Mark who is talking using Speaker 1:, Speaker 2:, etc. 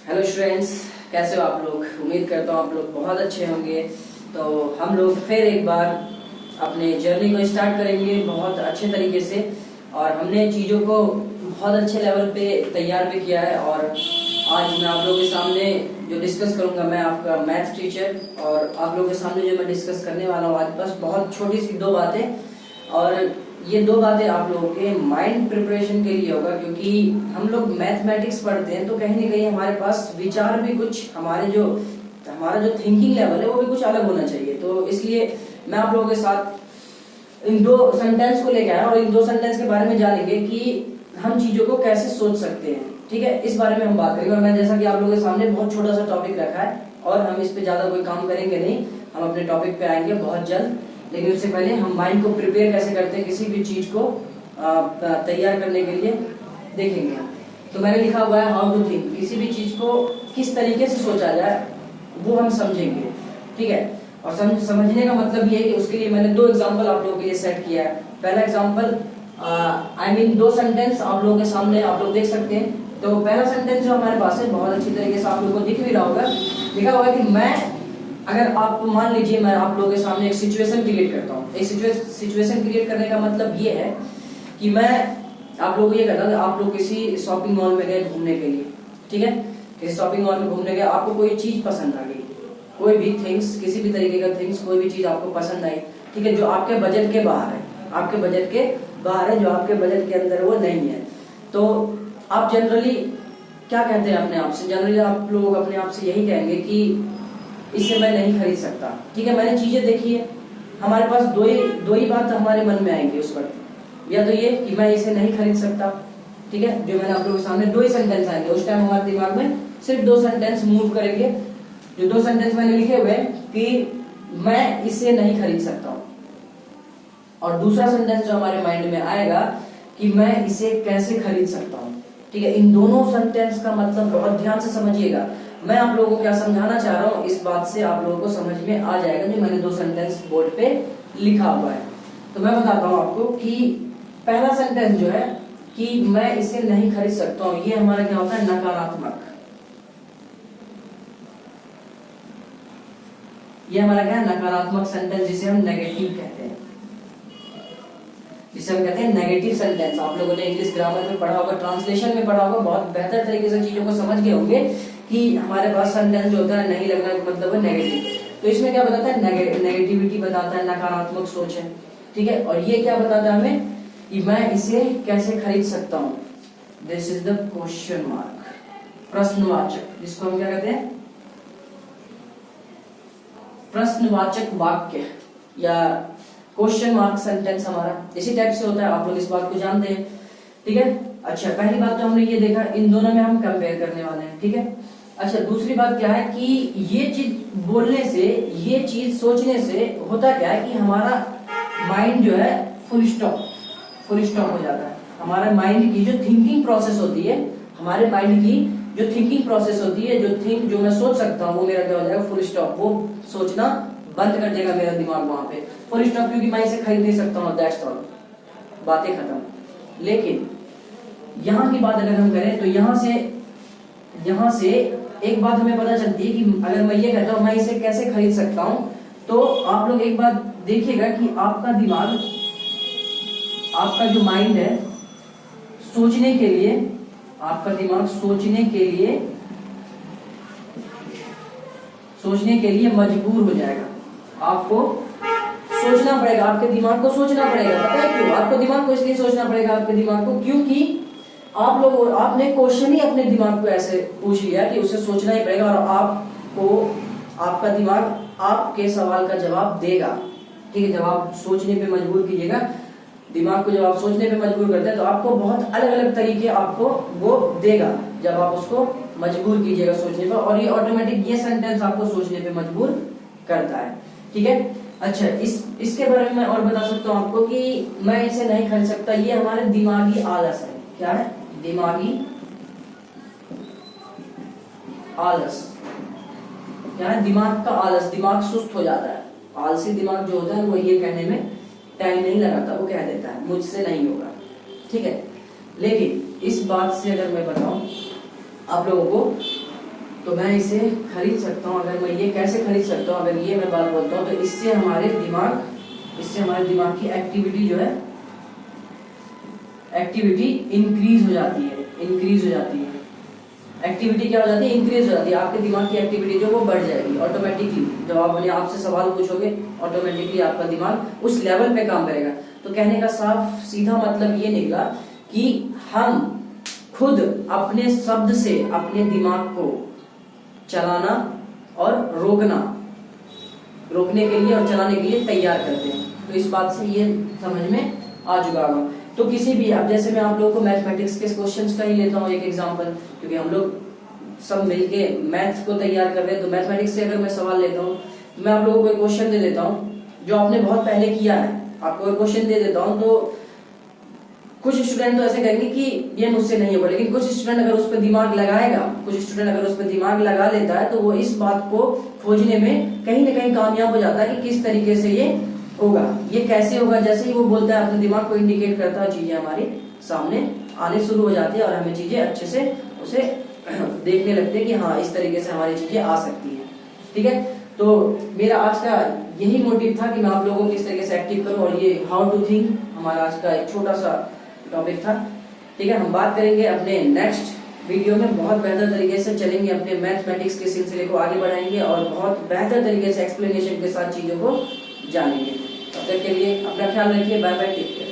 Speaker 1: Hello students, कैसे हो आप लोग। उम्मीद करता हूँ आप लोग बहुत अच्छे होंगे। तो हम लोग फिर एक बार अपने जर्नी को स्टार्ट करेंगे बहुत अच्छे तरीके से। और हमने चीज़ों को बहुत अच्छे लेवल पे तैयार भी किया है। और आज मैं आप लोगों के सामने जो डिस्कस करूंगा, मैं आपका मैथ्स टीचर, और आप लोगों के सामने जो मैं डिस्कस करने वाला हूँ आज बस बहुत छोटी सी दो बातें। और ये दो बातें आप लोगों के माइंड प्रिपरेशन के लिए होगा, क्योंकि हम लोग मैथमेटिक्स पढ़ते हैं तो कहीं ना कहीं हमारे पास विचार भी कुछ, हमारा जो थिंकिंग लेवल है वो भी कुछ अलग होना चाहिए। तो इसलिए मैं आप लोगों के साथ इन दो सेंटेंस को लेकर आया और इन दो सेंटेंस के बारे में जानेंगे कि हम चीजों को कैसे सोच सकते हैं। ठीक है, इस बारे में हम बात करेंगे। और मैं जैसा कि आप लोगों के सामने बहुत छोटा सा टॉपिक रखा है और हम इस पे ज्यादा कोई काम करेंगे नहीं, हम अपने टॉपिक पे आएंगे बहुत जल्द। लेकिन उससे पहले हम माइंड को प्रिपेयर कैसे करते हैं किसी भी चीज को तैयार करने के लिए देखेंगे। तो मैंने लिखा हुआ है हाउ टू थिंक, किसी भी चीज को किस तरीके से सोचा जाए वो हम समझेंगे। ठीक है, और समझने का मतलब ये है कि उसके लिए मैंने दो एग्जांपल आप लोगों के लिए सेट किया है। पहला एग्जांपल दो सेंटेंस आप लोगों के सामने आप लोग देख सकते हैं। तो पहला सेंटेंस जो हमारे पास है बहुत अच्छी तरीके से आप लोगों को दिख भी रहा होगा, लिखा हुआ है कि मैं, अगर आपको मान लीजिए मैं आप लोगों के सामने एक सिचुएशन क्रिएट करता हूँ। एक सिचुएशन क्रिएट करने का मतलब ये है कि मैं आप लोगों को ये कहता हूँ कि आप लोग किसी शॉपिंग मॉल में गए घूमने के लिए। ठीक है, किसी शॉपिंग मॉल में घूमने गए, आपको कोई चीज पसंद आ गई, कोई भी थिंग्स, किसी भी तरीके का थिंग्स, कोई भी चीज आपको पसंद आई। ठीक है, जो आपके बजट के बाहर है, आपके बजट के बाहर है, जो आपके बजट के अंदर वो नहीं है। तो आप जनरली क्या कहते हैं अपने आप से? जनरली आप लोग अपने आप से यही कहेंगे कि इसे मैं नहीं खरीद सकता। ठीक है, मैंने चीजें देखी है, हमारे पास दो ही बात हमारे मन में आएंगी उस वक्त, या तो ये कि मैं इसे नहीं खरीद सकता। ठीक है, जो मैंने आप लोगों के सामने दो ही सेंटेंस आएंगे, उस टाइम हमारे दिमाग में सिर्फ दो सेंटेंस मूव करेंगे। जो दो सेंटेंस मैंने लिखे हुए कि मैं इसे नहीं खरीद सकता हूँ, और दूसरा सेंटेंस जो हमारे माइंड में आएगा कि मैं इसे कैसे खरीद सकता हूँ। ठीक है, इन दोनों सेंटेंस का मतलब बहुत ध्यान से समझिएगा। मैं आप लोगों को क्या समझाना चाह रहा हूँ इस बात से आप लोगों को समझ में आ जाएगा जो मैंने दो सेंटेंस बोर्ड पे लिखा हुआ है। तो मैं बताता हूँ आपको कि पहला सेंटेंस जो है कि मैं इसे नहीं खरीद सकता हूँ, ये हमारा क्या होता है? नकारात्मक। ये हमारा क्या है? नकारात्मक सेंटेंस, जिसे हम नेगेटिव कहते हैं, जिसे हम कहते हैं नेगेटिव सेंटेंस। आप लोगों ने इंग्लिश ग्रामर में पढ़ा होगा, ट्रांसलेशन में पढ़ा होगा, बहुत बेहतर तरीके से चीजों को समझ गए होंगे कि हमारे पास सेंटेंस जो होता है नहीं लगना का मतलब है नेगेटिव। तो इसमें क्या बताता है? नेगेटिविटी बताता है, नकारात्मक सोच है। ठीक है, और ये क्या बताता है हमें कि मैं इसे कैसे खरीद सकता हूँ? This is the question mark, प्रश्नवाचक, जिसको हम क्या कहते हैं? प्रश्नवाचक वाक्य या क्वेश्चन मार्क सेंटेंस हमारा इसी टाइप से होता है। आप लोग इस बात को जानते हैं। ठीक है, अच्छा, पहली बात तो हमने ये देखा, इन दोनों में हम कंपेयर करने वाले हैं। ठीक है, अच्छा, दूसरी बात क्या है कि ये चीज बोलने से, ये चीज सोचने से होता क्या है कि हमारा माइंड जो है फुल स्टॉप हो जाता है। हमारा माइंड की जो थिंकिंग प्रोसेस होती है, हमारे माइंड की जो थिंकिंग प्रोसेस होती है, जो मैं सोच सकता हूँ वो मेरा क्या हो जाएगा? Full stop. वो सोचना बंद कर देगा मेरा दिमाग वहां पे, फुल स्टॉप, क्योंकि मैं इसे खरीद नहीं सकता हूँ, दैट्स ऑल, बातें खत्म। लेकिन यहाँ की बात अगर हम करें तो यहाँ से एक बात हमें पता चलती है कि अगर मैं ये कहता हूँ मैं इसे कैसे खरीद सकता हूँ, तो आप लोग एक बात देखिएगा कि आपका दिमाग, आपका जो माइंड है सोचने के लिए, आपका दिमाग सोचने के लिए मजबूर हो जाएगा। आपको सोचना पड़ेगा, आपके दिमाग को सोचना पड़ेगा। पता है क्यों? आपको दिमाग को इसलिए सोचना पड़ेगा, आपके दिमाग को, क्योंकि आपने क्वेश्चन ही अपने दिमाग को ऐसे पूछ लिया कि उसे सोचना ही पड़ेगा, और आपका दिमाग आपके सवाल का जवाब देगा। ठीक है, जब आप सोचने पे मजबूर कीजिएगा, दिमाग को जब आप सोचने पे मजबूर करते हैं तो आपको बहुत अलग अलग तरीके आपको वो देगा जब आप उसको मजबूर कीजिएगा सोचने पे, और ये ऑटोमेटिक ये सेंटेंस आपको सोचने पे मजबूर करता है। ठीक है, अच्छा, इसके बारे में मैं और बता सकता हूँ आपको कि मैं इसे नहीं खरीद सकता, ये हमारे दिमागी आलस है। क्या है? दिमागी आलस। क्या है? दिमाग का आलस, दिमाग सुस्त हो जाता है। आलसी दिमाग जो होता है वो ये कहने में टाइम नहीं लगाता, वो कह देता है मुझसे नहीं होगा। ठीक है, लेकिन इस बात से अगर मैं बताऊं आप लोगों को तो मैं इसे खरीद सकता हूँ। अगर मैं ये कैसे खरीद सकता हूँ, अगर ये मैं बात बोलता हूँ, तो इससे हमारे दिमाग की एक्टिविटी जो है, एक्टिविटी इंक्रीज हो जाती है। एक्टिविटी क्या हो जाती है? इंक्रीज हो जाती है। आपके दिमाग की एक्टिविटी जो वो बढ़ जाएगी ऑटोमेटिकली। जब आप आपसे सवाल पूछोगे, ऑटोमेटिकली आपका दिमाग उस लेवल पे काम करेगा। तो कहने का साफ सीधा मतलब ये निकला कि हम खुद अपने शब्द से अपने दिमाग को चलाना और रोकने के लिए और चलाने के लिए तैयार करते हैं। तो इस बात से ये समझ में आ चुका होगा। तो किसी भी, अब जैसे मैं आप लोगों को मैथमेटिक्स के क्वेश्चंस का ही लेता हूँ एक एग्जांपल, क्योंकि हम लोग सब मिलके मैथ्स को तैयार कर रहे हैं। तो मैथमेटिक्स से अगर मैं सवाल लेता हूँ, तो मैं आप लोगों को एक क्वेश्चन दे देता हूँ जो आपने बहुत पहले किया है। आपको एक क्वेश्चन दे देता हूँ, तो कुछ स्टूडेंट तो ऐसे कहेंगे कि ये मुझसे नहीं होगा, लेकिन कुछ स्टूडेंट अगर उस पर दिमाग लगा लेता है, तो वो इस बात को खोजने में कहीं ना कहीं कामयाब हो जाता है कि किस तरीके से ये होगा, ये कैसे होगा। जैसे ही वो बोलता है, अपने दिमाग को इंडिकेट करता है, चीजें हमारी सामने आने शुरू हो जाती है और हमें चीजें अच्छे से उसे देखने लगते हैं कि हाँ, इस तरीके से हमारी चीजें आ सकती है। ठीक है, तो मेरा आज का यही मोटिव था कि मैं आप लोगों को किस तरीके से एक्टिव करूं, और ये हाउ टू थिंक हमारा आज का एक छोटा सा टॉपिक था। ठीक है, हम बात करेंगे अपने नेक्स्ट वीडियो में, बहुत बेहतर तरीके से चलेंगे, अपने मैथमेटिक्स के सिलसिले को आगे बढ़ाएंगे और बहुत बेहतर तरीके से एक्सप्लेनेशन के साथ चीजों को जानेंगे। तब तक के लिए अपना ख्याल रखिए। Bye bye, take care.